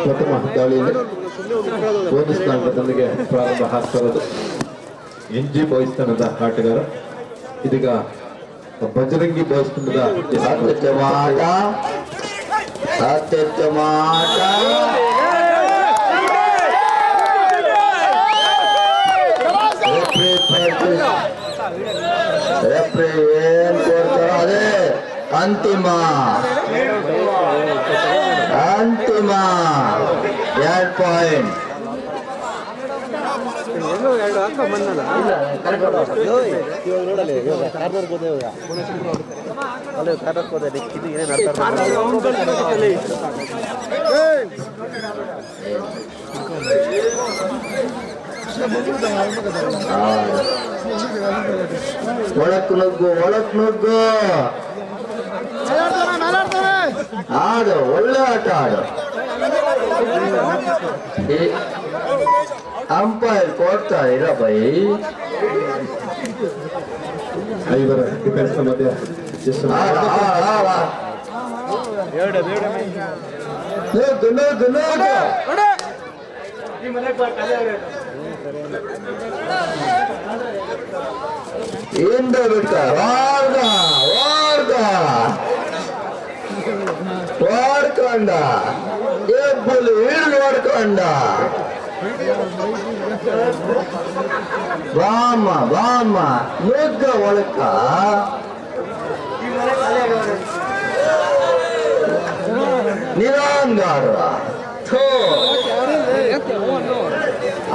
ಪ್ರಥಮ ದಾಳಿಯಲ್ಲಿ ಬೋನಸ್ ತಂಡದೊಂದಿಗೆ ಪ್ರಾರಂಭ ಆಗ್ತಿರೋದು NG ಬಾಯ್ಸ್ ತಂಡದ ಆಟಗಾರ. ಇದೀಗ ಬಜರಂಗಿ ಬಾಯ್ಸ್ ತಂಡದ ಅದೇ ಅಂತಿಮ 2 ಪಾಯಿಂಟ್. ಒಳಕ್ ನುಗ್ಗು ಆಡು, ಒಳ್ಳೆ ಆಟ ಆಡು. ಅಂಪೈರ್ ಕೊಡ್ತಾ ಇಲ್ಲ ಬೈ. ಐವರ ಡಿಫೆನ್ಸ್ ಮಧ್ಯೆ ಏನ್ ಬಿಟ್ಟ ಓಡ್ಕೊಂಡ ಎಬ್ಬಲು ಹಿಡಿದು ಓಡ್ಕೊಂಡ. ಬಾಮ ನುಗ್ಗ ಒಳಕ ನಿರಾಂಗಾರ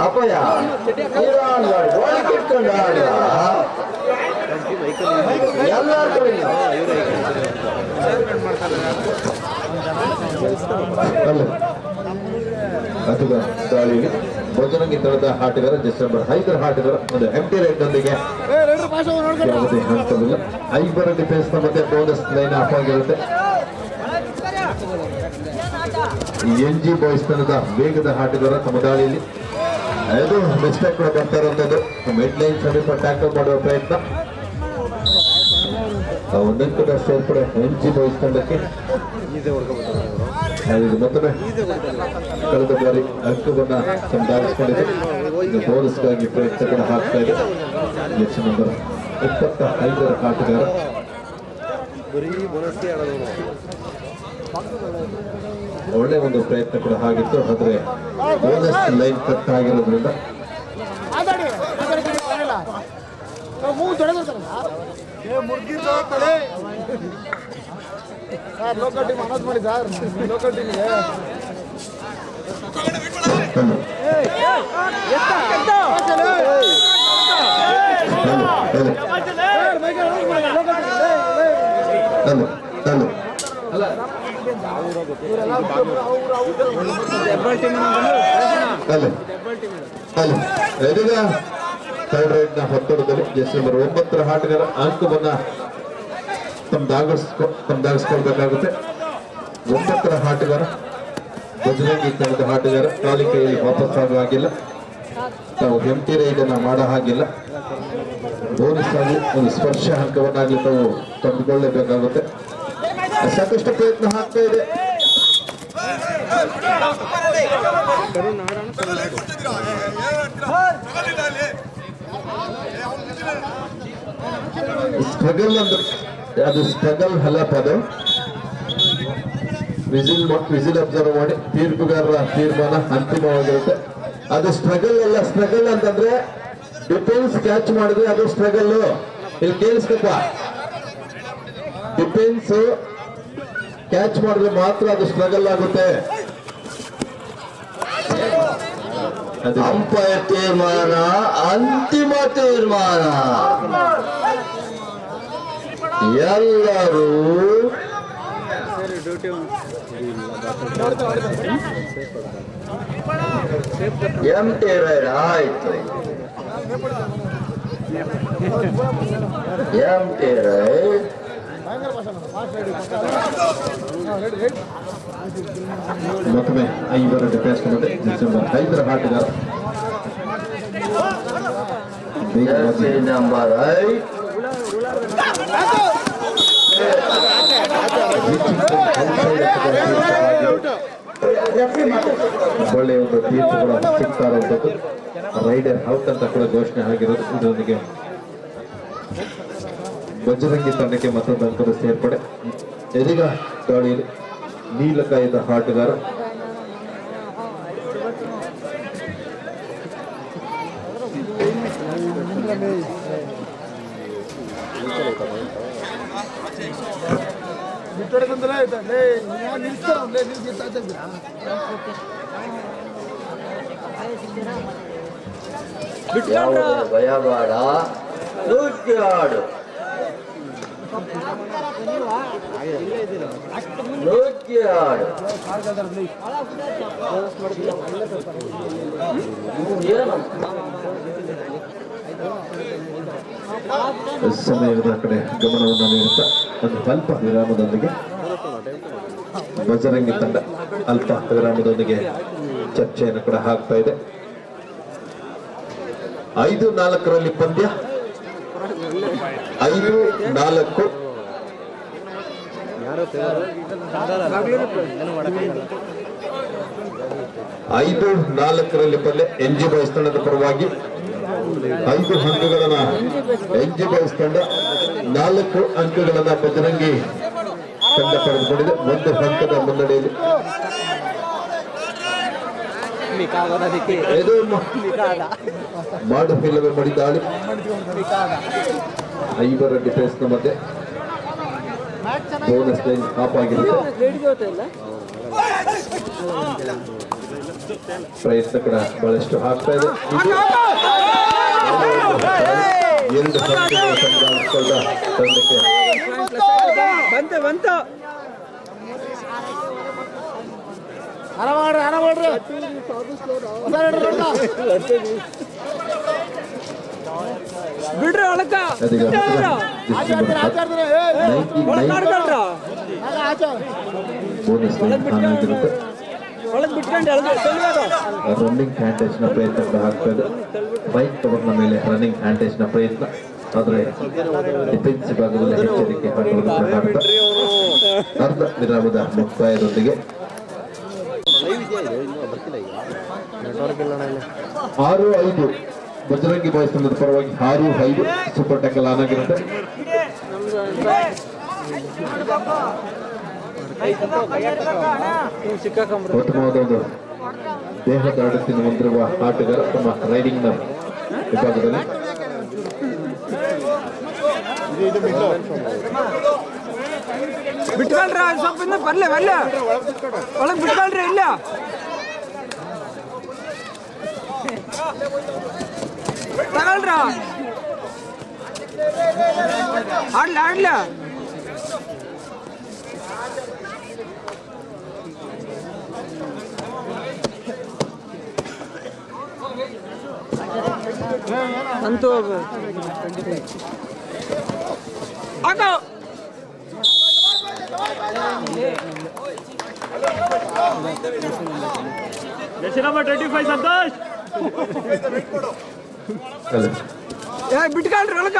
ಅಪಯ ನಿರಾಂಗಾರ ಒಳಕಿಟ್ಕೊಂಡ ಎಲ್ಲರೂ ಅಥವಾ ದಾಳಿಗೆ ಬಜರಂಗಿ ತಂಡದ ಆಟಗಾರ ಡಿಸೆಂಬರ್ 5 ಆಟಗಾರ ಒಂದು ಎಂಟಿ ರೈಟ್ನೊಂದಿಗೆ ಯಾವುದೇ ಹಂತವಿಲ್ಲ. 5 ಡಿಫೆನ್ಸ್ ಮತ್ತೆ ಬೋನಸ್ ಲೈನ್ ಆಫ್ ಆಗಿರುತ್ತೆ. NG ಬಾಯ್ಸ್ ತಂಡದ ವೇಗದ ಆಟಗಾರ ತಮ್ಮ ದಾಳಿಯಲ್ಲಿ ಅದು ಮಿಸ್ಟೇಕ್ ಕೂಡ ಬರ್ತಾ ಇರುವಂತದ್ದು. ಮಿಡ್ ಲೈನ್ ಸಮೀಪ ಟ್ಯಾಕಲ್ ಮಾಡುವ ಪ್ರಯತ್ನ ಒಂದಂಕದ ಸೇರ್ಪಡೆ NG ಬಾಯ್ಸ್ ತಂಡಕ್ಕೆ. ಮತ್ತೊಮ್ಮೆ ಕಳೆದ ಬಾರಿ ಅಂಕವನ್ನ ಸಂಪಾದಿಸಿಕೊಂಡಿದೆ. ಬೋನಸ್ಗಾಗಿ ಪ್ರಯತ್ನ ಕೂಡ ಹಾಕ್ತಾ ಇದೆ. ನಂಬರ್ 25 ಆಟಗಾರ ಒಳ್ಳೆ ಒಂದು ಪ್ರಯತ್ನ ಕೂಡ ಆಗಿತ್ತು. ಆದ್ರೆ ಬೋನಸ್ ಲೈನ್ ಕಟ್ ಆಗಿರೋದ್ರಿಂದ ಲೋಕಲ್ ಟೀಮ್ ಅನೌನ್ಸ್ ಮಾಡಿ ಸರ್. ಲೋಕಲ್ ಟೀಮ್ಗೆ ಥರ್ಡ್ ರೈಟ್ ನ ಹೊತ್ತಡದಲ್ಲಿ ಡಿಸೆಂಬರ್ 9 ಆಟಗಾರ ಅಂಕವನ್ನ ತಮ್ದಾಗಿಸ್ಕೊಳ್ಬೇಕಾಗುತ್ತೆ. 9 ಆಟಗಾರ ಬಜರಂಗಿ ತಂಡದ ಆಟಗಾರ ಖಾಲಿ ಕೈಯಲ್ಲಿ ವಾಪಸ್ ಆಗುವಾಗಿಲ್ಲ. ತಾವು ಎಂಟಿ ರೈಡ್ ಅನ್ನ ಮಾಡೋ ಹಾಗಿಲ್ಲ. ಬೋನಸ್ ಆಗಿ ಒಂದು ಸ್ಪರ್ಶ ಅಂಕವನ್ನಾಗಲಿ ತಾವು ತಂದುಕೊಳ್ಳಲೇಬೇಕಾಗುತ್ತೆ. ಸಾಕಷ್ಟು ಪ್ರಯತ್ನ ಆಗ್ತಾ ಇದೆ. ಸ್ಟ್ರಗಲ್ ಅಂದ್ರೆ ಅದು ಸ್ಟ್ರಗಲ್ ಅಲ್ಲಪ್ಪ. ಅದು ವಿಸಿಲ್ ಅಬ್ಸರ್ವ್ ಮಾಡಿ ತೀರ್ಪುಗಾರರ ತೀರ್ಮಾನ ಅಂತಿಮವಾಗಿರುತ್ತೆ. ಅದು ಸ್ಟ್ರಗಲ್ ಅಲ್ಲ. ಸ್ಟ್ರಗಲ್ ಅಂತಂದ್ರೆ ಡಿಫೆನ್ಸ್ ಕ್ಯಾಚ್ ಮಾಡಿದ್ರೆ ಅದು ಸ್ಟ್ರಗಲ್. ಇಲ್ಲಿ ಕೇಳಿಸ್ಬೇಕ, ಡಿಫೆನ್ಸ್ ಕ್ಯಾಚ್ ಮಾಡಿದ್ರೆ ಮಾತ್ರ ಅದು ಸ್ಟ್ರಗಲ್ ಆಗುತ್ತೆ. ಅಂಪೈರ್ ತೀರ್ಮಾನ ಅಂತಿಮ ತೀರ್ಮಾನ. ಎಲ್ಲರೂ ಎಂಟಿ ರೈಡ್ ಆಯ್ತು. ಎಂಟಿ ರೈಡ್ ಭಯಂಕರ ಭಾಷಣ ಫಾಸ್ಟ್ ರೆಡಿ ರೆಡಿ ರೆಡಿ ಮತ್ತೊಮ್ಮೆ 5 ಡಿಫೆನ್ಸ್ ಕಮಿಟಿ ಡಿಸೆಂಬರ್ 5 ಆಟಗಾರ ಜರ್ಸಿ ನಂಬರ್ 5 ಒಳ್ಳೆಯ ಒಂದು ತೀರ್ಪುಗಳು ಸಿಗ್ತಾ ಇರುವಂಥದ್ದು ರೈಡರ್ ಔಟ್ ಅಂತ ಕೂಡ ಘೋಷಣೆ ಆಗಿರೋದು. ಇದರೊಂದಿಗೆ ಬಜರಂಗಿ ತಂಡಕ್ಕೆ ಮತ್ತೊಂದು ಅಂಕದ ಸೇರ್ಪಡೆ. ಎದಿಗ ದಾಳಿಯಲ್ಲಿ ನೀಲಕಾಯದ ಆಟಗಾರ ಬಿಟ್ಟರೆ ತೊಂದರೆ ಆಯ್ತಾ ನಿಲ್ಸ್ತಾರೆ ನಿಲ್ಸಿರ್ತಾ ಯಾವುದೇ ಭಯ ಬೇಡ, ದೂಕಿ ಆಡು, ದೂಕಿ ಆಡು. ಏನು ಸಮಯದ ಕಡೆ ಗಮನವನ್ನು ನೀಡುತ್ತಾ ಒಂದು ಅಲ್ಪ ವಿರಾಮದೊಂದಿಗೆ ಬಜರಂಗಿ ತಂಡ ಅಲ್ಪ ವಿರಾಮದೊಂದಿಗೆ ಚರ್ಚೆಯನ್ನು ಕೂಡ ಹಾಕ್ತಾ ಇದೆ. 5-4 ಪಂದ್ಯ 5-4 5-4 ಪಂದ್ಯ NG ಬಾಯ್ಸ್ ತಂಡದ ಪರವಾಗಿ 5 ಅಂಕಗಳನ್ನ NG ಬಾಯ್ಸ್ ತಂಡ, 4 ಅಂಕಗಳನ್ನ ಬಜರಂಗಿ ತಂಡ ಪಡೆದುಕೊಂಡಿದೆ. 1 ಅಂಕದ ಮುನ್ನಡೆಯಲ್ಲಿ ಇದು ಮಾಡು ಇಲ್ಲವೇ ಮಡಿದಾಳಿ 5 ಡಿಫೆನ್ಸ್ ನ ಮಧ್ಯೆ ಬೋನಸ್ ಲೈನ್ ಆಫ್ ಆಗಿರುತ್ತೆ. ಪ್ರಯತ್ನ ಕೂಡ ಬಹಳಷ್ಟು ಆಗ್ತಾ ಇದೆ. ಇದು 2 ಅಂಕಗಳು ಸಂಪಾದಿಸಿಕೊಂಡ ತಂಡಕ್ಕೆ ಬಿಡ್ರಿ ಒಳಕ ಬೋನಸ್ ಲೈನ್ ಆನ್ ಆಗಿರುತ್ತೆ. ಒಳಗ್ ಬಿಟ್ಕೊಂಡು ರನ್ನಿಂಗ್ ಹ್ಯಾಂಡ್ ನ ಪ್ರಯತ್ನ ಕೂಡ ಆಗ್ತಾ ಇದೆ. ಬೈಕ್ ಕವರ್ನ ಮೇಲೆ ರನ್ನಿಂಗ್ ಹ್ಯಾಂಡ್ ನ ಪ್ರಯತ್ನ, ಆದರೆ ಡಿಫೆನ್ಸಿವ್ ಭಾಗದಲ್ಲಿ ಎಚ್ಚರಿಕೆ ಹಾಕುವುದು. ಅರ್ಧ ವಿರಾಮದ ಮುಕ್ತಾಯದೊಂದಿಗೆ 6-5 ಬಜರಂಗಿ ಬಾಯ್ಸ್ ತಂಡದ ಪರವಾಗಿ 6-5 ಸೂಪರ್ ಟ್ಯಾಕಲ್ ಆನ್ ಆಗಿರುತ್ತೆ. ಉತ್ತಮವಾದ ಒಂದು ದೇಹದ ಅಡತಿನ ಹೊಂದಿರುವ ಆಟಗಾರ ತಮ್ಮ ರೈಡಿಂಗ್ ನ ವಿಭಾಗದಲ್ಲಿ ಬಿಟ್ಕೊಳ್ರಿ ಸ್ವಲ್ಪ ಬರ್ಲಿ ಒಳಗ್ ಬಿಟ್ಕೊಳ್ರಿ ಇಲ್ಲ ತಗೊಳ್ರ ಆಡ್ಲ ಅಂತೂ ಆಗ ನಂಬರ್ 25 ಸಂತೋಷ್ ಬಿಟ್ಕೊಳ್ರಿ ಒಳಕ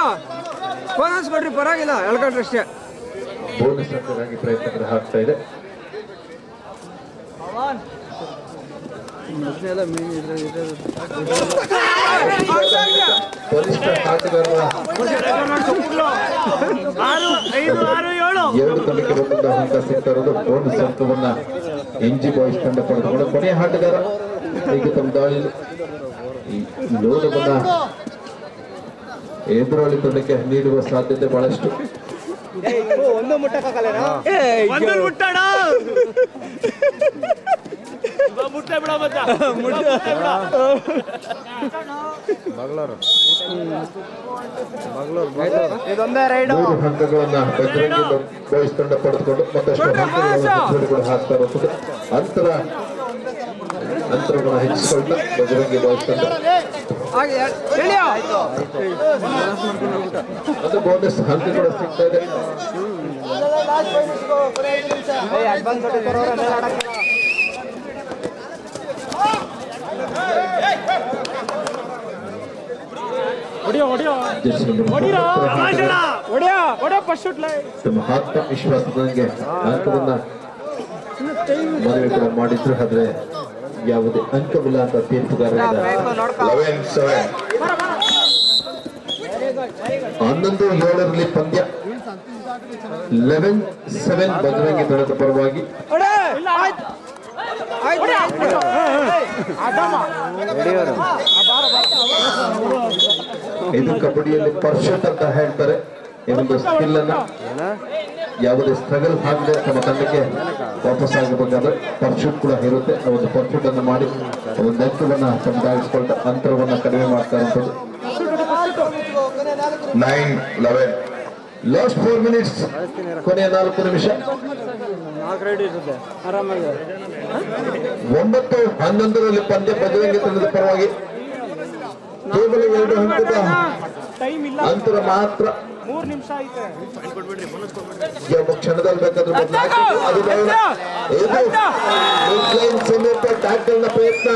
ಬೋನಸ್ ಕೊಡ್ರಿ, ಪರವಾಗಿಲ್ಲ ಎಳ್ಕೊಳ್ರಿ ಅಷ್ಟೇ. ಬೋನಸ್ ಅಂಕವಾಗಿ ಪ್ರಯತ್ನ ಆಗ್ತಾ ಇದೆ. ಬಲಿಷ್ಠ ಆಟಗಾರರ 2 ತಂಡಕ್ಕೆ ಬಂದ ಅಂಕ ಸಿಗ್ತಾ ಇರೋದು. ಬೋನಸ್ ಅಂಕವನ್ನ NG ಬಾಯ್ಸ್ ತಂಡ ಪಡೆದುಕೊಂಡು ಕೊನೆಯ ಆಟಗಾರ ಈಗ ತಮ್ಮ ದಾಳಿಯಲ್ಲಿ ಲೋನವನ್ನ ಎದುರಾಳಿ ತಂಡಕ್ಕೆ ನೀಡುವ ಸಾಧ್ಯತೆ ಬಹಳಷ್ಟು. ಮೂರು ಅಂಕಗಳನ್ನ ಬಜರಂಗಿ ಬಾಯ್ಸ್ ತಂಡ ಪಡೆದುಕೊಂಡು ಮತ್ತಷ್ಟು ಅಂಕಗಳನ್ನು ಕೂಡ ಹಾಕ್ತಾ ಇರುತ್ತದೆ. ಅಂತರವನ್ನು ಹೆಚ್ಚಿಸಿಕೊಂಡ ಬಜರಂಗಿ ಬಾಯ್ಸ್ ತಂಡ ಅದು ಬೋನಸ್ ಅಂಕ ಕೂಡ ಸಿಗ್ತಾ ಇದೆ. ಹೊಡಿಯೋ ಹೊಡಿಯೋ ಜರ್ಸಿ ನಂಬರ್ ಹೊಡಿರೋ 9 ಹೊಡಿಯೋ ಹೊಡಿಯೋ ಫಸ್ಟ್ ಶೂಟ್ ಲೈ ತಮ್ಮ ಆತ್ಮವಿಶ್ವಾಸದೊಂದಿಗೆ ಅಂಕವನ್ನ ಮನವಿ ಕೂಡ ಮಾಡಿದ್ರು, ಆದ್ರೆ ಯಾವುದೇ ಅಂಕವಿಲ್ಲ ಅಂತ ತೀರ್ಪುಗಾರರಿಂದ 11-7 ಪಂದ್ಯ 11-7 ಬಜರಂಗಿ ದಳದ ಪರವಾಗಿ ಇದು ಕಬಡ್ಡಿಯಲ್ಲಿ ಪರ್ಫೆಕ್ಟ್ ಅಂತ ಹೇಳ್ತಾರೆ. ಇನ್ನೊಂದು ಸ್ಕಿಲ್ ಅನ್ನ ಯಾವುದೇ ಸ್ಟ್ರಗಲ್ ಆಗದೆ ತಮ್ಮ ತಂಡಕ್ಕೆ ವಾಪಸ್ ಆಗಬೇಕಾದ್ರೆ ಪರ್ಶೂಟ್ ಕೂಡ ಇರುತ್ತೆ. ಆ ಒಂದು ಪರ್ಶೂಟ್ ಅನ್ನು ಮಾಡಿ ಒಂದು ಅಂಕವನ್ನ ತಮ್ಮದಾಗಿಸ್ಕೊಳ್ತಾ ಅಂತರವನ್ನ ಕಡಿಮೆ ಮಾಡ್ತಾ ಇರುವಂಥದ್ದು. 9-11 ಲಾಸ್ಟ್ 4 ಮಿನಿಟ್ಸ್, ಕೊನೆಯ 4 ನಿಮಿಷ. 9-11 ಪಂದ್ಯ ಬಜರಂಗಿ ತಂಡದ ಪರವಾಗಿ ಕೇವಲ 2 ಅಂಕದ ಟೈಮ್ ಇಲ್ಲ, ಅಂತರ ಮಾತ್ರ. 3 ನಿಮಿಷ ಐತೆ. ಯಾವ ಕ್ಷಣದಲ್ಲಿ ಬೇಕಾದ್ರೂ ಅದು ಬೇಡ. ಇದು ಸಮೇತ ಟ್ಯಾಕಲ್ನ ಪ್ರಯತ್ನ,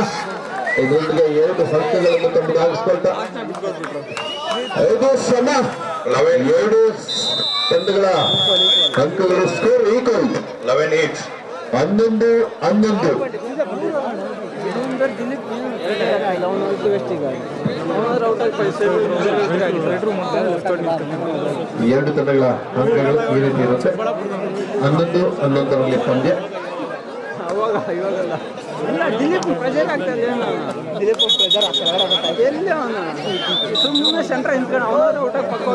ಇದರೊಂದಿಗೆ 2 ಅಂಕಗಳನ್ನು ತಮ್ಮದಾಗಿಸ್ಕೊಳ್ತಾ ಇದು ಸಮ 2 ತಂಡಗಳ ಅಂಕಗಳು ಸ್ಕೋರ್ ಈಕ್ವಲ್ 11-8 11-11. ಎರಡು ತಂಡಗಳ ಅಂಕಗಳು ಈ ರೀತಿ ಇರುತ್ತೆ. 11-11 ಪಂದ್ಯ. ಸುಮ್ಮನೆ ಸೆಂಟ್ರ ಹಿಂದ್ಕೊಂಡು ಅವನಾದ್ರು ಊಟ ಪಕ್ಕ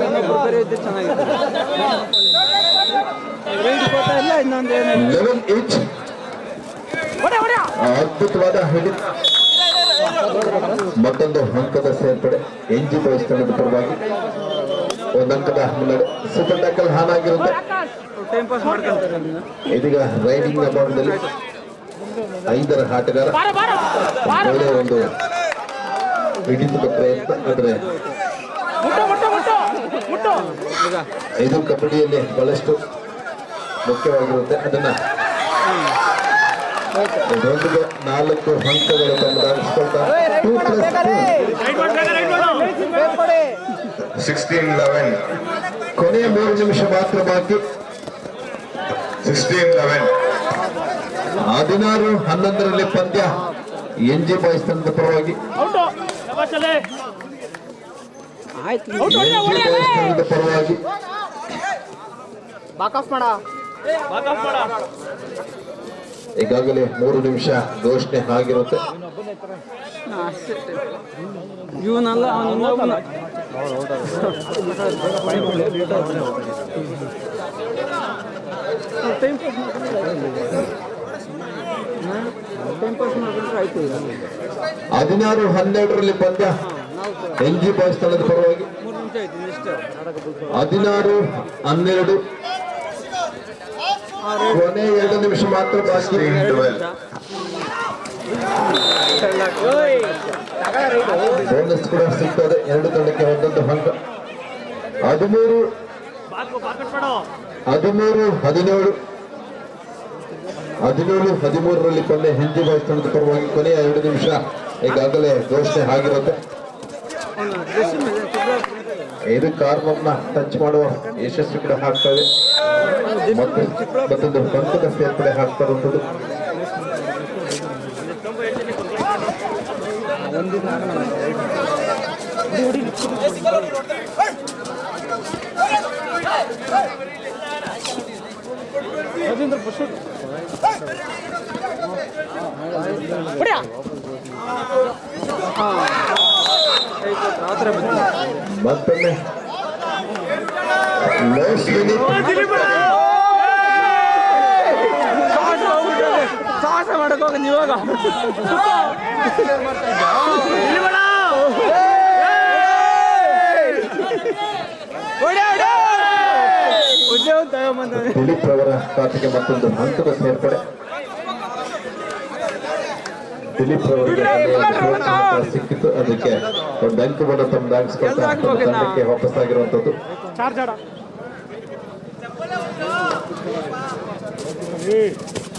ಇದ್ದು ಚೆನ್ನಾಗಿತ್ತು. ಇಲ್ಲ ಇನ್ನೊಂದು 11-8 ಅದ್ಭುತವಾದ ಹಿಡಿ. ಮತ್ತೊಂದು ಅಂಕದ ಸೇರ್ಪಡೆ NG ಬಾಯ್ಸ್ ತಂಡದ ಪರವಾಗಿ. 1 ಅಂಕದ ಮುನ್ನಡೆ. ಸೂಪರ್ ಟ್ಯಾಕಲ್ ಹಾನಾಗಿರುತ್ತೆ. ಟೈಮ್ ಪಾಸ್ ಮಾಡ್ಕೊಂತಾರೆ. ಇದೀಗ ರೈಡಿಂಗ್ ನ ಬಾರ್ನಲ್ಲಿ 5ರ ಆಟಗಾರ ಒಳ್ಳೆ ಒಂದು ಹಿಡಿತದ ಪ್ರಯತ್ನ. ಆದರೆ ಇದು ಕಬಡ್ಡಿಯಲ್ಲಿ ಬಹಳಷ್ಟು ಮುಖ್ಯವಾಗಿರುತ್ತೆ. ಅದನ್ನ ಇದರೊಂದಿಗೆ 4 ಅಂಕಗಳು ತಮ್ಮದಾಗಿಸ್ಕೊಳ್ತಾರೆ. 16-11 ಕೊನೆಯ 3 ನಿಮಿಷ ಮಾತ್ರ ಬಾಕಿ. 16-11 16-11 ಪಂದ್ಯ NG ಬಾಯ್ಸ್ ತಂಡದ ಪರವಾಗಿ. ಆಯ್ತು NG ಬಾಯ್ಸ್ ತಂಡದ ಪರವಾಗಿ ಈಗಾಗಲೇ 3 ನಿಮಿಷ ಘೋಷಣೆ ಆಗಿರುತ್ತೆ. ಅಷ್ಟೇ ಇವನಲ್ಲ ಅವನಿಂದ ಟೈಮ್ ಪಾಸ್ ಮಾಡಿದ್ರೆ ಆಯ್ತು. 16-12 ಪಂದ್ಯ NG ಬಾಯ್ಸ್ ತಂಡದ ಪರವಾಗಿ. 3 ನಿಮಿಷ ಆಯ್ತು ಇನ್ನಿಷ್ಟು. 16-12 ಕೊನೆ 2 ನಿಮಿಷ ಮಾತ್ರ ಬಾಕಿ. ಬೋನಸ್ ಕೂಡ ಸಿಗ್ತದೆ 2 ತಂಡಕ್ಕೆ 1 ಅಂಕ. 13-17 ಪಂದ್ಯ NG ಬಾಯ್ಸ್ ತಂಡದ ಪರವಾಗಿ. ಕೊನೆಯ 2 ನಿಮಿಷ ಈಗಾಗಲೇ ಘೋಷಣೆ ಆಗಿರುತ್ತೆ. ಇದು ಕಾರ್ನರ್ನ ಟಚ್ ಮಾಡುವ ಯಶಸ್ವಿ ಕೂಡ ಆಗ್ತದೆ. ಮತ್ತೊಂದು ಅಂಕದ ಸೇರ್ಪಡೆ ಆಗ್ತಾ ಇರುವಂಥದ್ದು. ಮತ್ತೊಮ್ಮೆ ಸಾಹಸ ಮಾಡಕ್ ಹೋಗ ನೀವಾಗ ದಿಲೀಪ್ ಅವರ ಖಾತೆಗೆ ಮತ್ತೊಂದು ಅಂಕದ ಸೇರ್ಪಡೆ. ದಿಲೀಪ್ ಅವರಿಗೆ ಸಿಕ್ಕಿತ್ತು, ಅದಕ್ಕೆ 1 ಅಂಕವನ್ನು ತಮ್ಮದಾಗಿಸ್ಕೊಳ್ತಾ ತಂಡಕ್ಕೆ ವಾಪಸ್ ಆಗಿರುವಂತದ್ದು.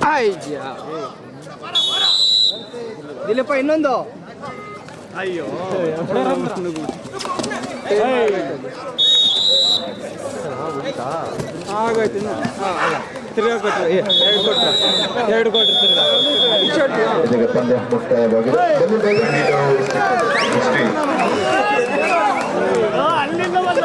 ಆಯ್ಯಾ ದಿಲೀಪ ಇನ್ನೊಂದು ಅಯ್ಯೋ ಆಗೋಯ್ತು ಇನ್ನು ತಿರ್ಗಾ ಕೊಟ್ರು ಎರಡು ಕೊಟ್ರು ತಿರ್ಗಾ ಇದೀಗ ಪಂದ್ಯ ಮುಕ್ತಾಯವಾಗಿದೆ ಅಲ್ಲಿಂದ ಬಂದ